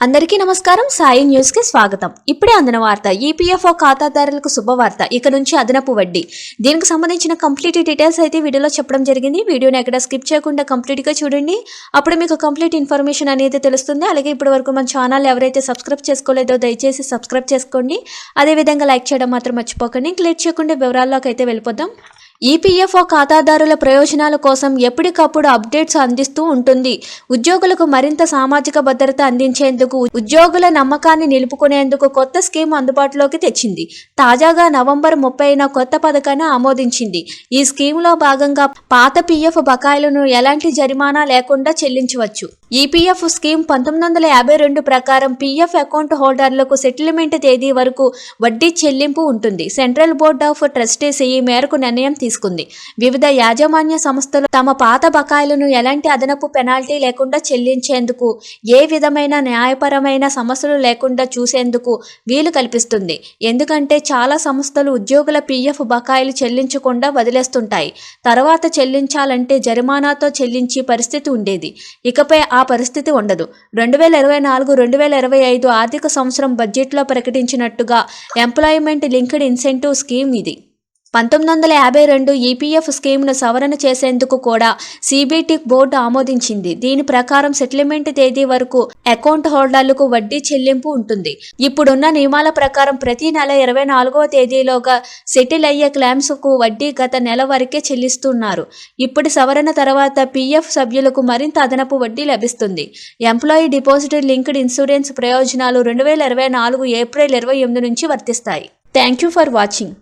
అందరికీ నమస్కారం. సాయి న్యూస్ కి స్వాగతం. ఇప్పుడే అందిన వార్త. ఈపీఎఫ్ఓ ఖాతాదారులకు శుభవార్త. ఇక నుంచి అదనపు వడ్డీ. దీనికి సంబంధించిన కంప్లీట్ డీటెయిల్స్ అయితే వీడియోలో చెప్పడం జరిగింది. వీడియోని ఎక్కడ స్కిప్ చేయకుండా కంప్లీట్ గా చూడండి. అప్పుడు మీకు కంప్లీట్ ఇన్ఫర్మేషన్ అనేది తెలుస్తుంది. అలాగే ఇప్పటి వరకు మన ఛానల్ ఎవరైతే సబ్స్క్రైబ్ చేసుకోలేదో దయచేసి సబ్స్క్రైబ్ చేసుకోండి. అదేవిధంగా లైక్ చేయడం మాత్రం మర్చిపోకండి. లేట్ చేయకుండా వివరాల్లోకి అయితే వెళ్ళిపోదాం. ఈపీఎఫ్ఓ ఖాతాదారుల ప్రయోజనాల కోసం ఎప్పటికప్పుడు అప్డేట్స్ అందిస్తూ ఉంటుంది. ఉద్యోగులకు మరింత సామాజిక భద్రత అందించేందుకు, ఉద్యోగుల నమ్మకాన్ని నిలుపుకునేందుకు కొత్త స్కీమ్ అందుబాటులోకి తెచ్చింది. తాజాగా నవంబర్ 30న కొత్త పథకాన్ని ఆమోదించింది. ఈ స్కీమ్లో భాగంగా పాత పీఎఫ్ బకాయిలను ఎలాంటి జరిమానా లేకుండా చెల్లించవచ్చు. ఈపీఎఫ్ స్కీమ్ 1952 ప్రకారం పీఎఫ్ అకౌంట్ హోల్డర్లకు సెటిల్మెంట్ తేదీ వరకు వడ్డీ చెల్లింపు ఉంటుంది. సెంట్రల్ బోర్డ్ ఆఫ్ ట్రస్టీస్ ఈ మేరకు నిర్ణయం తీసుకుంది. వివిధ యాజమాన్య సంస్థలు తమ పాత బకాయిలను ఎలాంటి అదనపు పెనాల్టీ లేకుండా చెల్లించేందుకు, ఏ విధమైన న్యాయపరమైన సమస్యలు లేకుండా చూసేందుకు వీలు కల్పిస్తుంది. ఎందుకంటే చాలా సంస్థలు ఉద్యోగుల పీఎఫ్ బకాయిలు చెల్లించకుండా వదిలేస్తుంటాయి. తర్వాత చెల్లించాలంటే జరిమానాతో చెల్లించే పరిస్థితి ఉండేది. ఇకపై ఆ పరిస్థితి ఉండదు. 2024-2025 ఆర్థిక సంవత్సరం బడ్జెట్లో ప్రకటించినట్టుగా ఎంప్లాయ్మెంట్ లింక్డ్ ఇన్సెంటివ్ స్కీమ్ ఇది. 1952 ఈపీఎఫ్ స్కీమ్ను సవరణ చేసేందుకు కూడా సీబీటీ బోర్డు ఆమోదించింది. దీని ప్రకారం సెటిల్మెంట్ తేదీ వరకు అకౌంట్ హోల్డర్లకు వడ్డీ చెల్లింపు ఉంటుంది. ఇప్పుడున్న నియమాల ప్రకారం ప్రతి నెల 24వ తేదీలోగా సెటిల్ అయ్యే క్లెయిమ్స్ కు వడ్డీ గత నెల వరకే చెల్లిస్తున్నారు. ఇప్పుడు సవరణ తర్వాత పీఎఫ్ సభ్యులకు మరింత అదనపు వడ్డీ లభిస్తుంది. ఎంప్లాయీ డిపాజిట్ లింక్డ్ ఇన్సూరెన్స్ ప్రయోజనాలు 2024 ఏప్రిల్ 28 నుంచి వర్తిస్తాయి. Thank you for watching.